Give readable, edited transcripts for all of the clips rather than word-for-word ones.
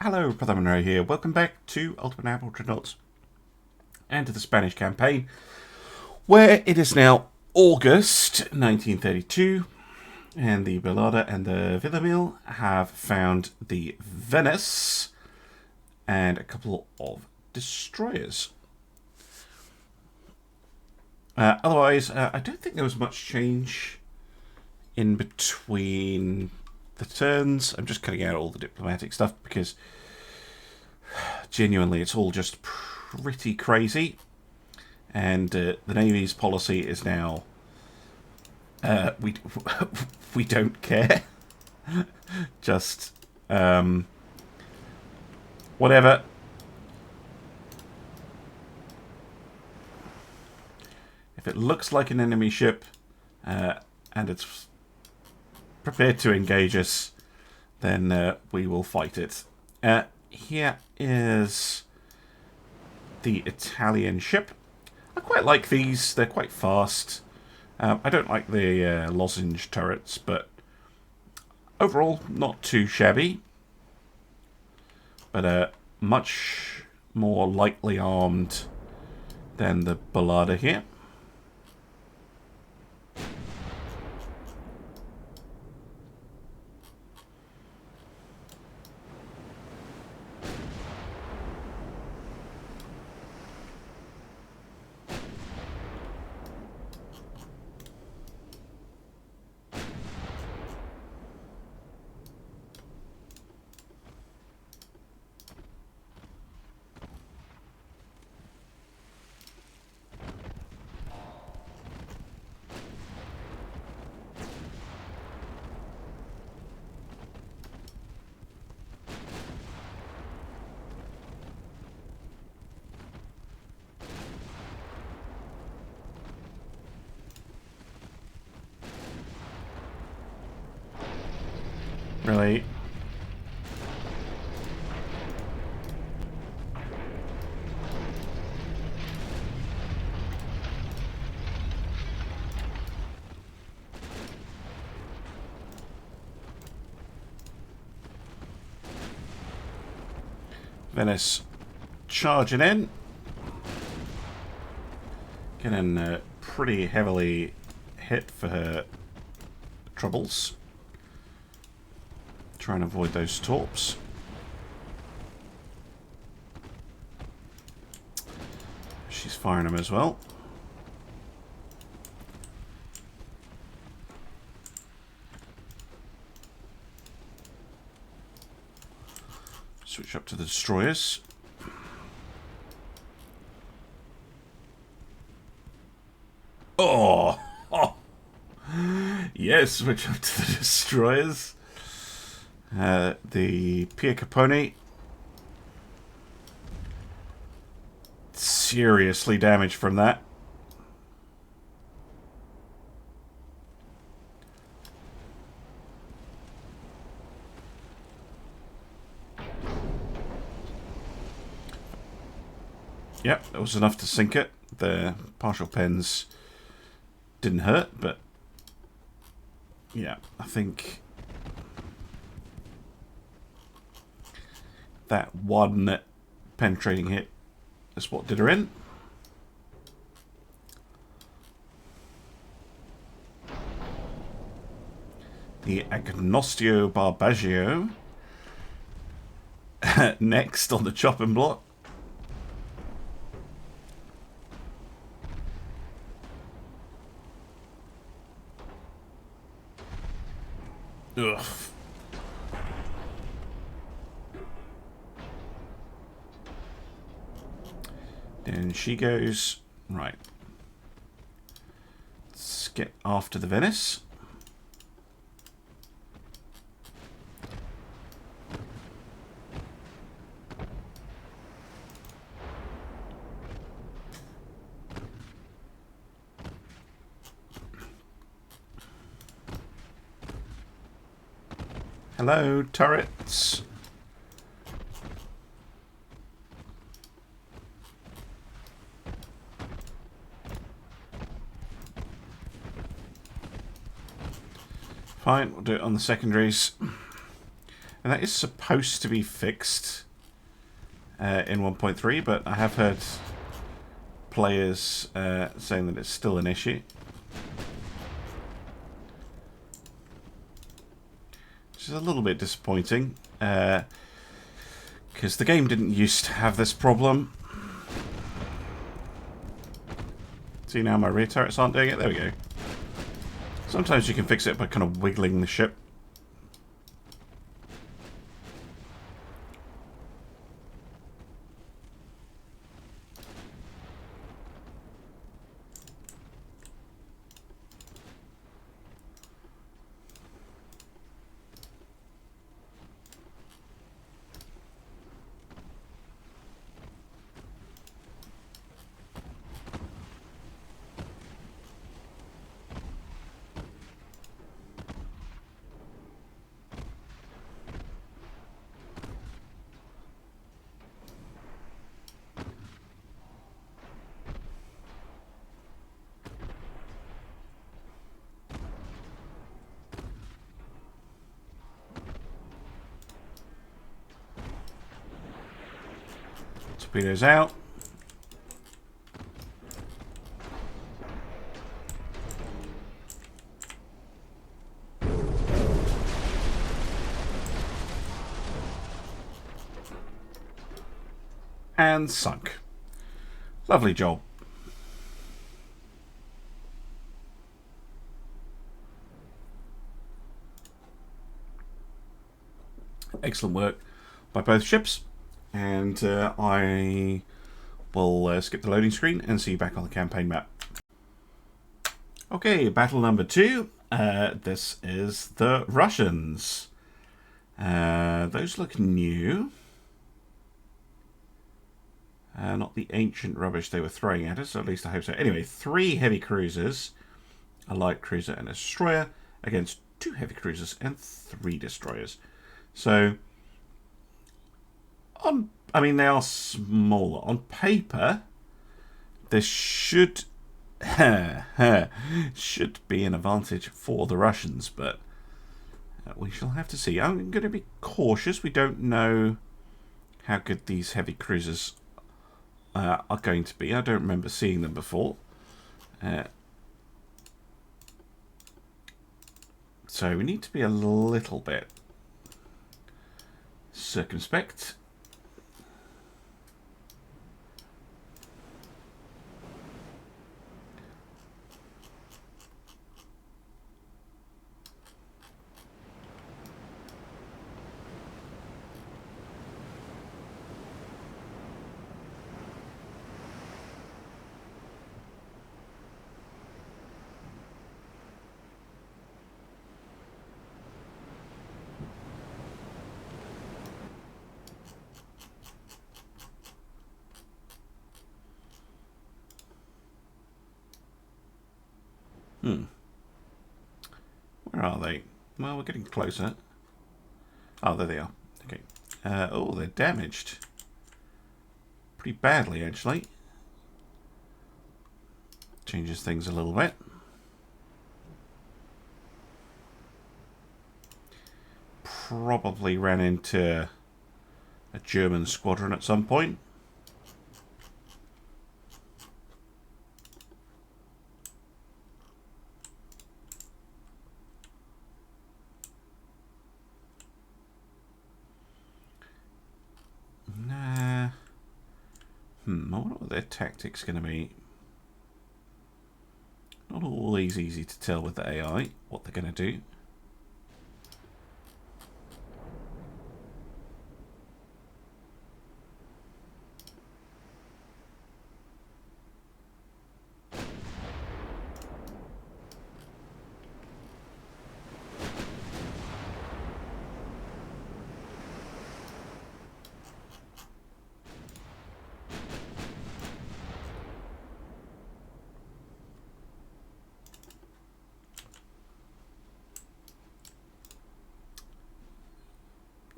Hello, Preliminary here. Welcome back to Ultimate Naval Dreadnoughts and to the Spanish campaign, where it is now August 1932, and the Belada and the Villamil have found the Venice and a couple of destroyers. Otherwise, I don't think there was much change in between the turns. I'm just cutting out all the diplomatic stuff because genuinely it's all just pretty crazy. And the Navy's policy is now we don't care. Just whatever. If it looks like an enemy ship and it's prepared to engage us, then we will fight it. Here is the Italian ship. I quite like these. They're quite fast. I don't like the lozenge turrets, but overall not too shabby. But much more lightly armed than the Belada here. Really? Venice charging in. Getting pretty heavily hit for her troubles. Try and avoid those torps. She's firing them as well. Switch up to the destroyers. Oh! Yes, switch up to the destroyers. The Pia Capone seriously damaged from that. Yep, that was enough to sink it. The partial pens didn't hurt, but yeah, I think that one penetrating hit is what did her in. The Agnostio Barbaggio next on the chopping block. Ugh. Then she goes, right. Let's get after the Venice. Hello, turrets. Fine, we'll do it on the secondaries. And that is supposed to be fixed in 1.3, but I have heard players saying that it's still an issue. Which is a little bit disappointing, because the game didn't used to have this problem. See, now my rear turrets aren't doing it. There we go. Sometimes you can fix it by kind of wiggling the ship. Torpedoes out. And sunk. Lovely job. Excellent work by both ships. And I will skip the loading screen and see you back on the campaign map. Okay, battle number 2. This is the Russians. Those look new. Not the ancient rubbish they were throwing at us, or at least I hope so. Anyway, 3 heavy cruisers, a light cruiser and a destroyer, against 2 heavy cruisers and 3 destroyers. So, I mean, they are smaller. On paper, this should be an advantage for the Russians, but we shall have to see. I'm going to be cautious. We don't know how good these heavy cruisers are going to be. I don't remember seeing them before. So we need to be a little bit circumspect. Where are they? Well, we're getting closer. Oh, there they are. Okay. Oh, they're damaged. Pretty badly, actually. Changes things a little bit. Probably ran into a German squadron at some point. I wonder what their tactics going to be. Not always easy to tell with the AI what they're going to do.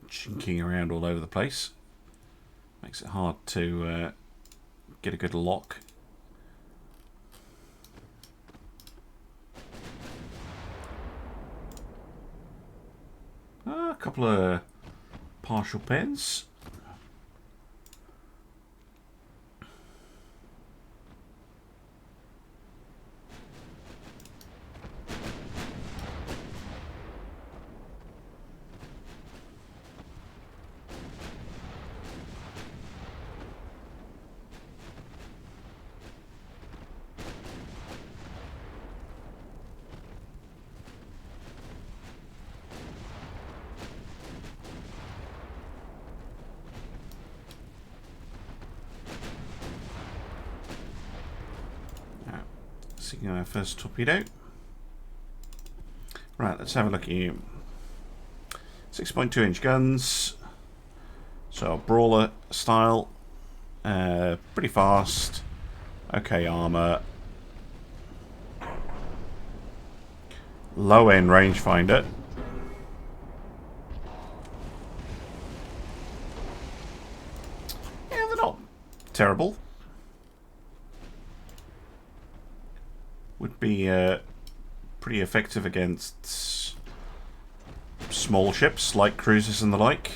Chinking around all over the place. Makes it hard to get a good lock. A couple of partial pins. Seeing our first torpedo. Right, let's have a look at you. 6.2 inch guns. So brawler style. Pretty fast. Okay, armor. Low end rangefinder. Yeah, they're not terrible. Would be pretty effective against small ships like cruisers and the like,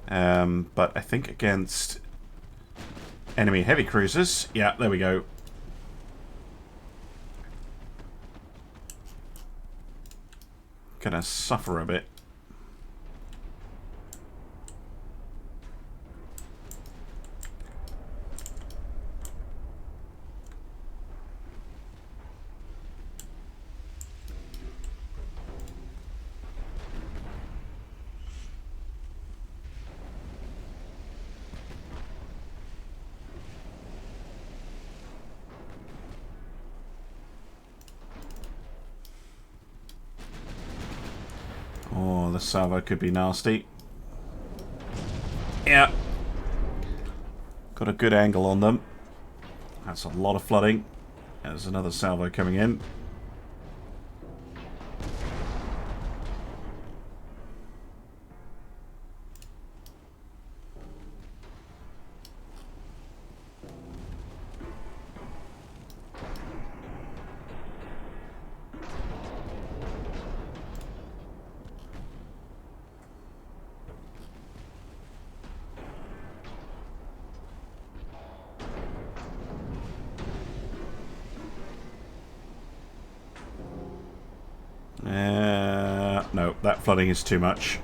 but I think against enemy heavy cruisers, yeah, there we go. Gonna suffer a bit. Oh, the salvo could be nasty. Yeah. Got a good angle on them. That's a lot of flooding. There's another salvo coming in. No, that flooding is too much.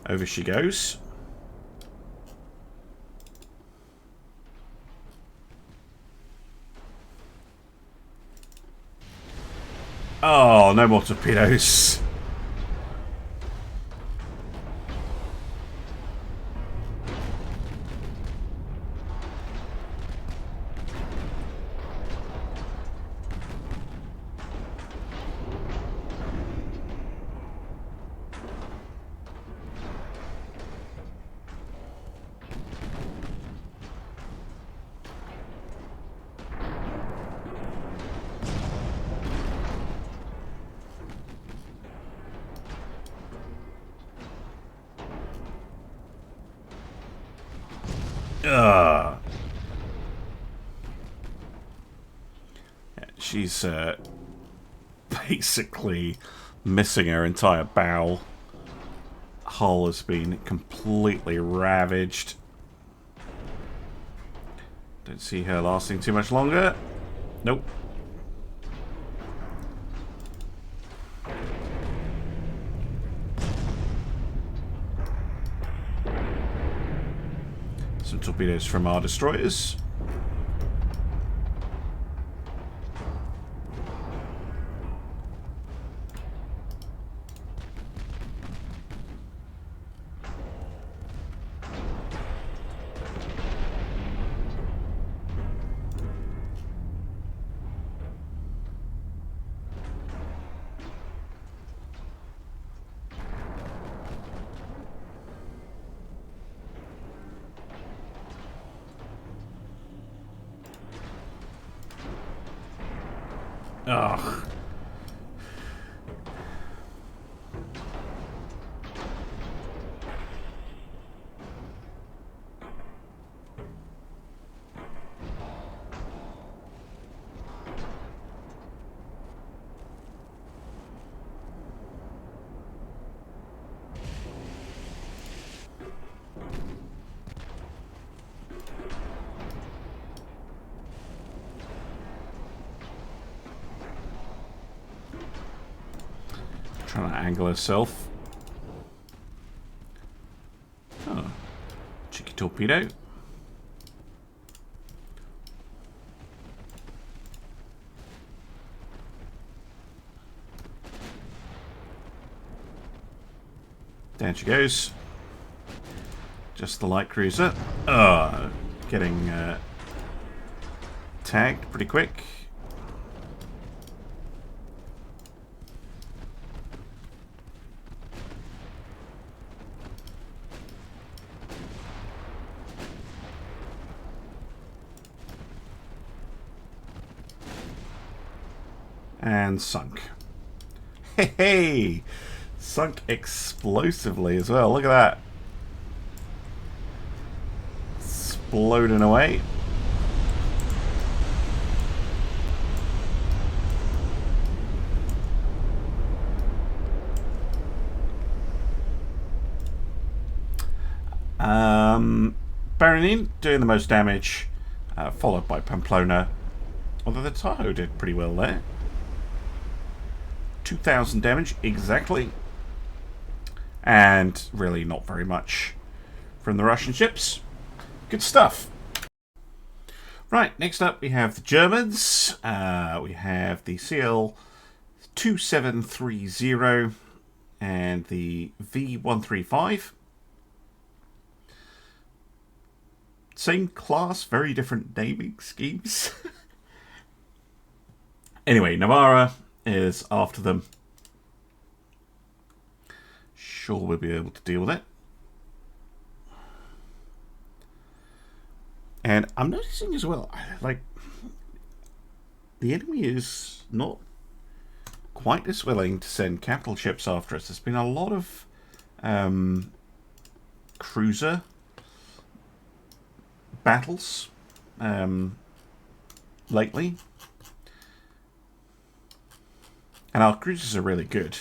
Over she goes. Oh, no more torpedoes. Yeah, she's basically missing her entire bow. Hull has been completely ravaged. Don't see her lasting too much longer. Nope. Some torpedoes from our destroyers. Ugh. trying to angle herself. Oh. Cheeky torpedo. Down she goes. Just the light cruiser. Getting tagged pretty quick. And sunk. Hey, hey! Sunk explosively as well. Look at that. Exploding away. Baronin doing the most damage, followed by Pamplona. Although the Tahoe did pretty well there. 2,000 damage exactly. And really not very much from the Russian ships. Good stuff. Right, next up we have the Germans. We have the CL 2730 and the V135. Same class, very different naming schemes. Anyway, Navarra is after them. Sure we'll be able to deal with it. And I'm noticing as well, like, the enemy is not quite as willing to send capital ships after us. There's been a lot of cruiser battles lately. And our cruisers are really good.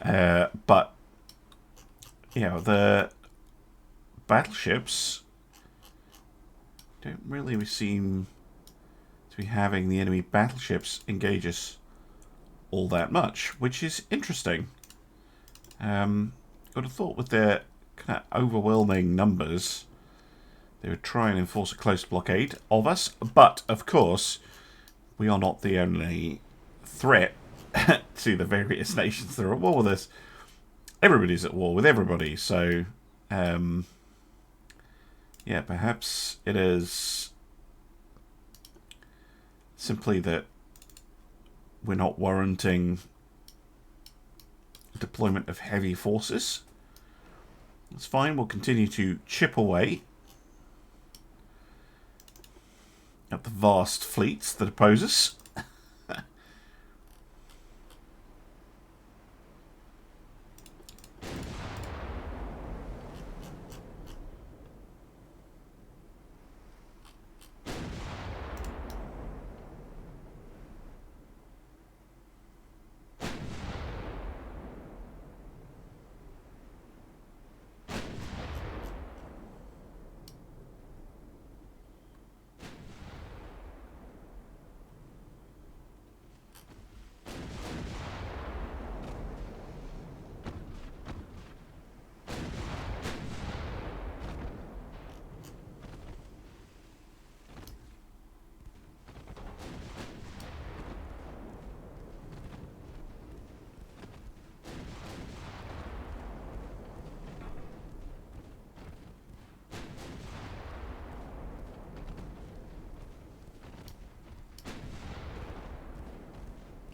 But, you know, the battleships don't really seem to be having the enemy battleships engage us all that much, which is interesting. I would have thought with their kind of overwhelming numbers, they would try and enforce a close blockade of us. But, of course, we are not the only threat to the various nations that are at war with us. Everybody's at war with everybody, so yeah, perhaps it is simply that we're not warranting deployment of heavy forces. That's fine, we'll continue to chip away at the vast fleets that oppose us.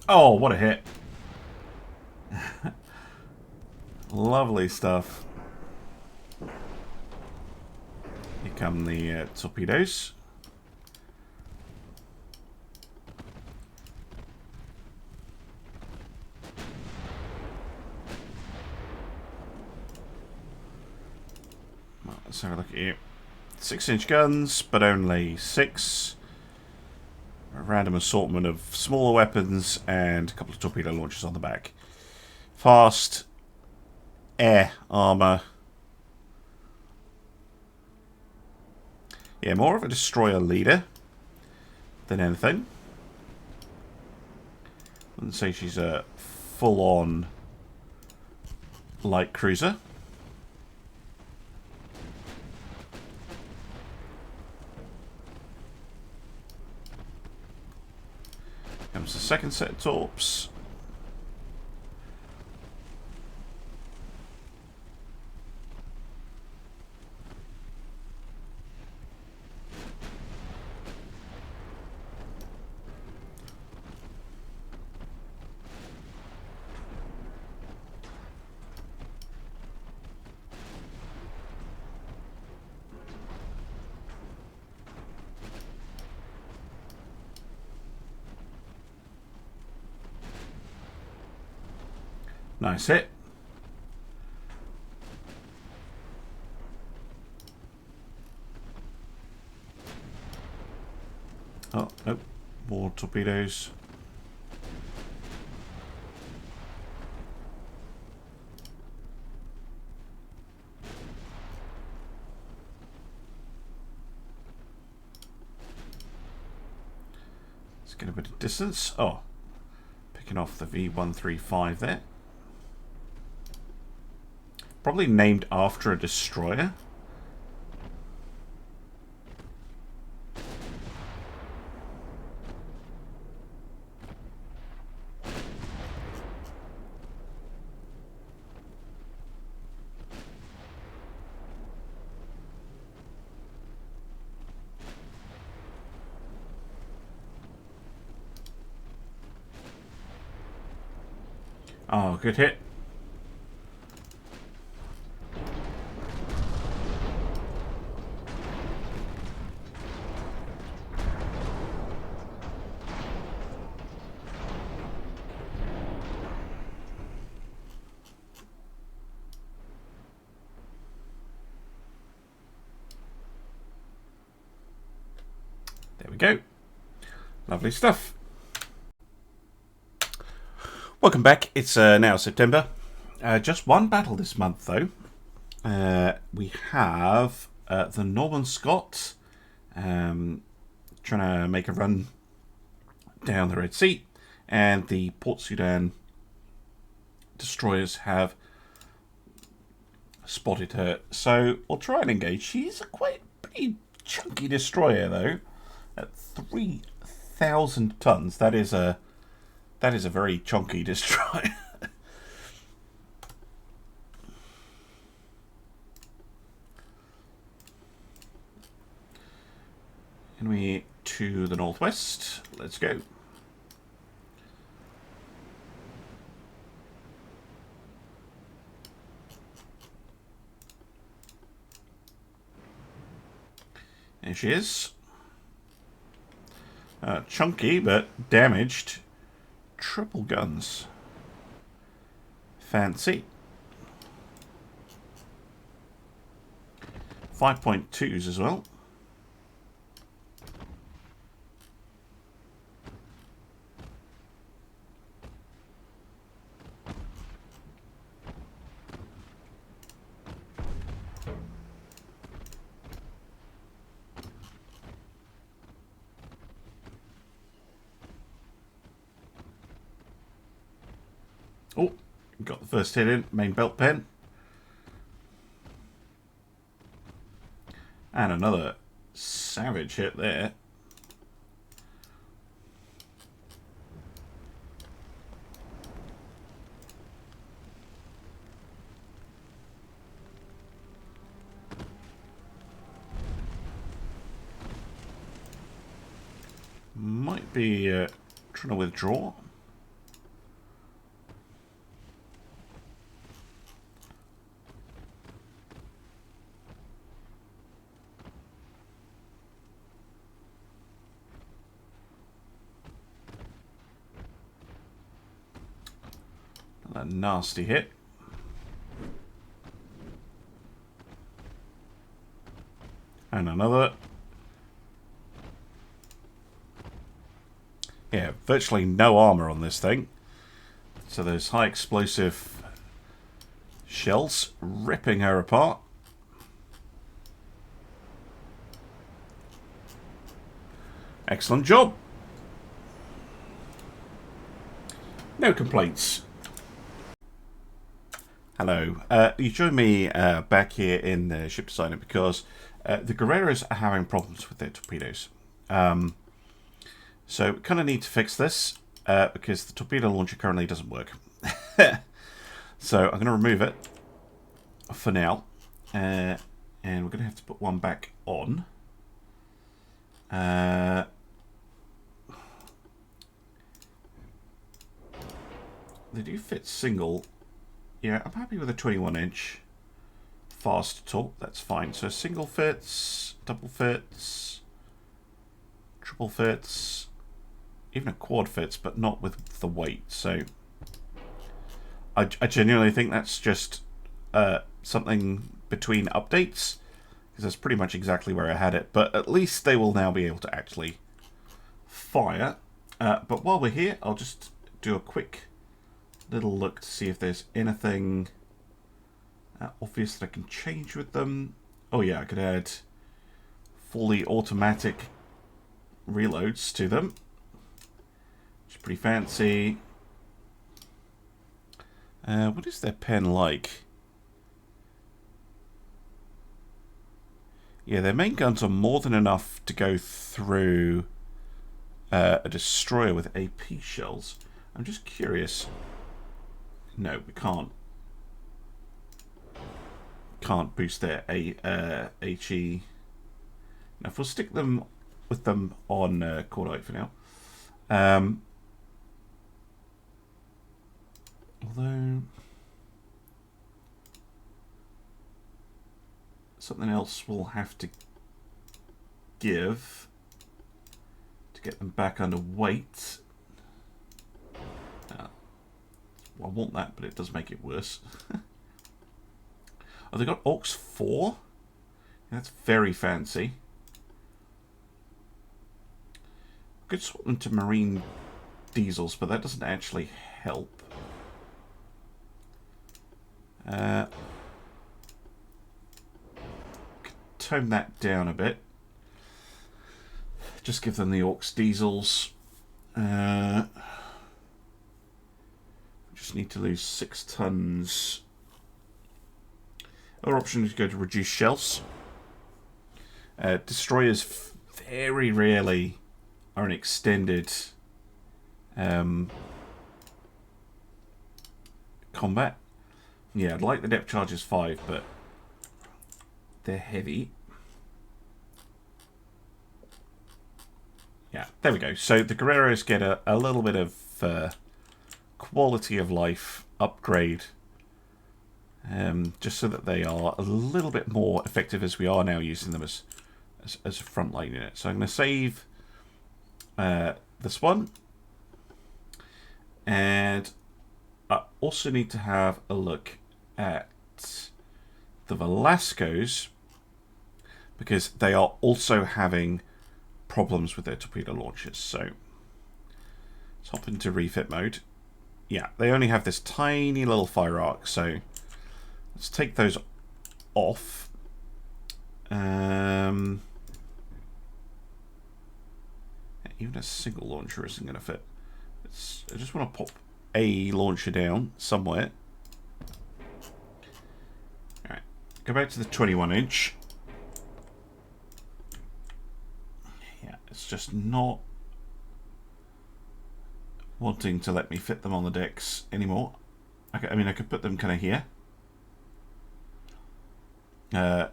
Oh, what a hit. Lovely stuff. Here come the torpedoes. Well, let's have a look at you. 6-inch guns, but only 6. A random assortment of smaller weapons and a couple of torpedo launchers on the back. Fast air armor. Yeah, more of a destroyer leader than anything. Wouldn't say she's a full-on light cruiser. Comes the second set of torps. Nice hit. Oh, nope. More torpedoes. Let's get a bit of distance. Oh, picking off the V135 there. Probably named after a destroyer. Oh, good hit. There we go. Lovely stuff. Welcome back. It's now September. Just one battle this month, though. We have the Norman Scott trying to make a run down the Red Sea, and the Port Sudan destroyers have spotted her. So we'll try and engage. She's a quite pretty chunky destroyer, though. At 3,000 tons, that is a very chunky destroyer. Enemy to the northwest. Let's go. There she is. Chunky, but damaged. Triple guns. Fancy. 5.2s as well. Oh, got the first hit in, main belt pen. And another savage hit there. Might be trying to withdraw. A nasty hit. And another. Yeah, virtually no armor on this thing. So those high explosive shells ripping her apart. Excellent job. No complaints Hello. You join me back here in the ship designer because the Guerreros are having problems with their torpedoes. So we kind of need to fix this because the torpedo launcher currently doesn't work. So I'm going to remove it for now. And we're going to have to put one back on. They do fit single. Yeah, I'm happy with a 21-inch fast torp. That's fine. So single fits, double fits, triple fits, even a quad fits, but not with the weight. So I genuinely think that's just something between updates, because that's pretty much exactly where I had it. But at least they will now be able to actually fire. But while we're here, I'll just do a quick little look to see if there's anything obvious that I can change with them. Oh yeah, I could add fully automatic reloads to them, which is pretty fancy. What is their pen like? Yeah, their main guns are more than enough to go through a destroyer with AP shells. I'm just curious. No, we can't. Can't boost their HE. Now, if we'll stick them with them on Cordite for now. Although something else we'll have to give to get them back under weight. I want that, but it does make it worse. Oh, they got Aux 4? Yeah, that's very fancy. I could swap them to marine diesels, but that doesn't actually help. Tone that down a bit. Just give them the Aux diesels. Just need to lose 6 tons. Other option is to go to reduce shells. Destroyers very rarely are an extended combat. Yeah, I'd like the depth charges 5, but they're heavy. Yeah, there we go. So the Guerreros get a little bit of quality of life upgrade, just so that they are a little bit more effective, as we are now using them as a frontline unit. So I'm going to save this one, and I also need to have a look at the Velascos, because they are also having problems with their torpedo launchers. So let's hop into refit mode. Yeah, they only have this tiny little fire arc, so let's take those off. Even a single launcher isn't going to fit. I just want to pop a launcher down somewhere. Alright, go back to the 21-inch. Yeah, it's just not wanting to let me fit them on the decks anymore. Okay, I mean, I could put them kind of here. That'll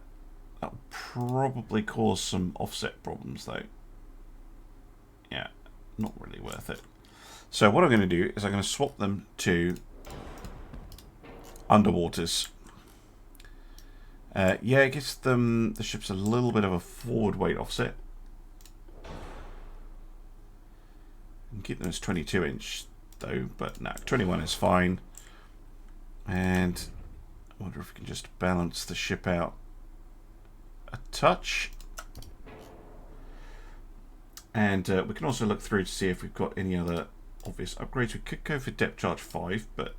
probably cause some offset problems, though. Yeah, not really worth it. So what I'm going to do is I'm going to swap them to underwaters. Yeah, it gives them the ships a little bit of a forward weight offset. And keep them as 22-inch though, but no, 21 is fine. And I wonder if we can just balance the ship out a touch. And we can also look through to see if we've got any other obvious upgrades. We could go for depth charge 5, but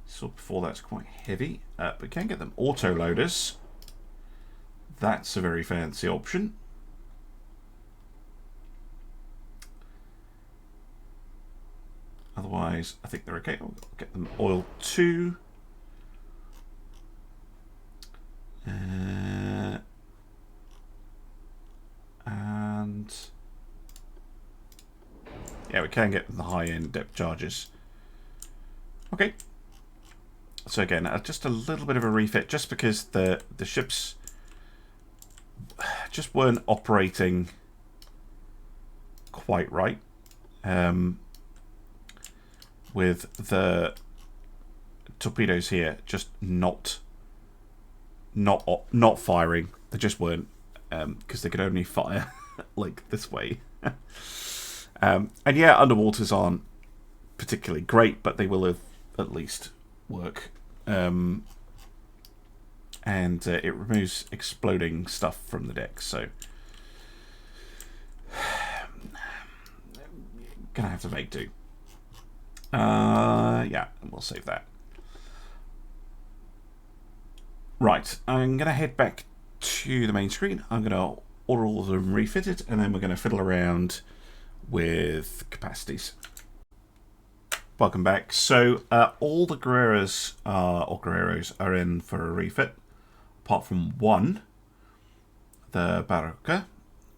saw before that's quite heavy. But we can get them auto loaders. That's a very fancy option. Otherwise, I think they're okay. I'll get them oil 2. can get the high-end depth charges. Okay. So again, just a little bit of a refit, just because the ships just weren't operating quite right. With the torpedoes here just not firing. They just weren't, because they could only fire like this way. And yeah, underwaters aren't particularly great, but they will at least work. And it removes exploding stuff from the deck, so gonna have to make do. Yeah, we'll save that. Right, I'm gonna head back to the main screen. I'm gonna order all of them refitted, and then we're gonna fiddle around with capacities. Welcome back. So all the Guerreros are in for a refit, apart from one, the Barroca,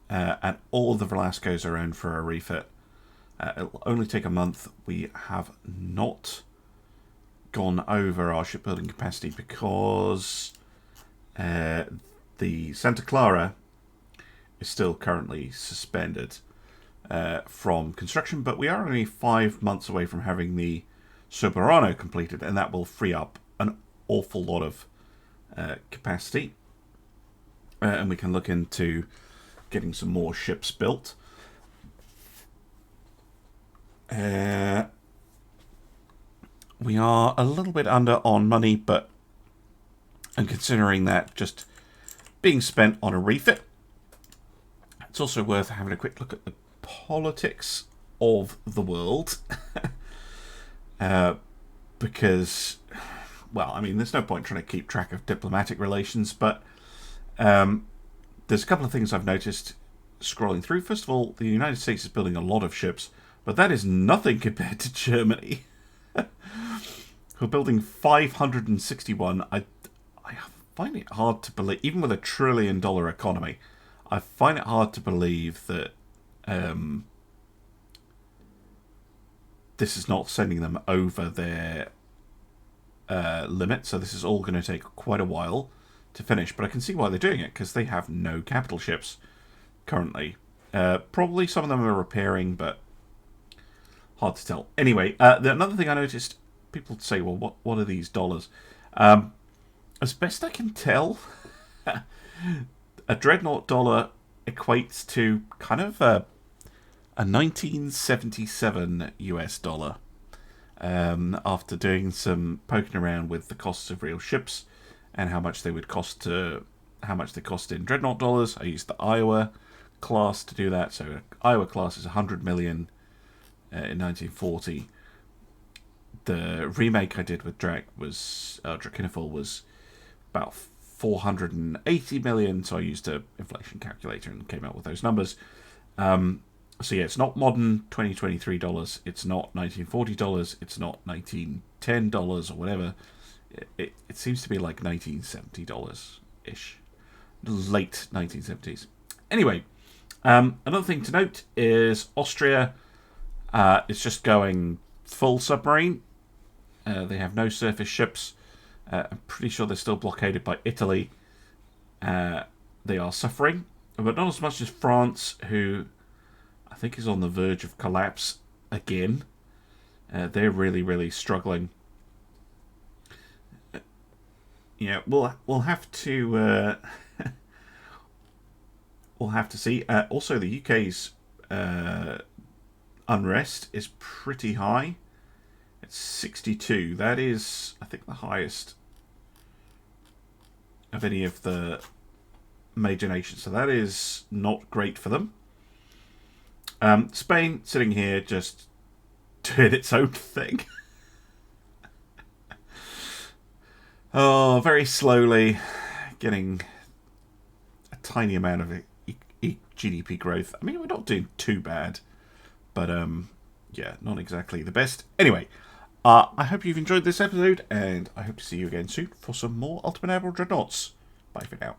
and all the Velascos are in for a refit. It'll only take a month. We have not gone over our shipbuilding capacity because the Santa Clara is still currently suspended from construction, but we are only 5 months away from having the Soberano completed, and that will free up an awful lot of capacity, and we can look into getting some more ships built. We are a little bit under on money, but I'm considering that just being spent on a refit. It's also worth having a quick look at the politics of the world. Because, well, I mean, there's no point trying to keep track of diplomatic relations, but there's a couple of things I've noticed scrolling through. First of all, the United States is building a lot of ships, but that is nothing compared to Germany. We're building 561. I find it hard to believe, even with $1 trillion economy, I find it hard to believe that this is not sending them over their limit. So this is all going to take quite a while to finish. But I can see why they're doing it, because they have no capital ships currently. Probably some of them are repairing, but hard to tell. Anyway, another thing I noticed, people say, well, what are these dollars? As best I can tell, a Dreadnought dollar equates to kind of a 1977 US dollar. After doing some poking around with the costs of real ships and how much they would cost in Dreadnought dollars, I used the Iowa class to do that. So Iowa class is 100 million in 1940. The remake I did with Drakenifal was about 480 million, so I used an inflation calculator and came out with those numbers. So yeah, it's not modern 2023 dollars, it's not 1940 dollars, it's not 1910 dollars or whatever. It seems to be like 1970 dollars ish, late 1970s. Anyway, another thing to note is Austria is just going full submarine. They have no surface ships. I'm pretty sure they're still blockaded by Italy. They are suffering, but not as much as France, who I think is on the verge of collapse again. They're really, really struggling. Yeah, we'll have to we'll have to see. Also, the UK's unrest is pretty high. It's 62. That is, I think, the highest of any of the major nations. So that is not great for them. Spain sitting here just doing its own thing. Oh, very slowly getting a tiny amount of GDP growth. I mean, we're not doing too bad, but yeah, not exactly the best. Anyway, I hope you've enjoyed this episode, and I hope to see you again soon for some more Ultimate Admiral Dreadnoughts. Bye for now.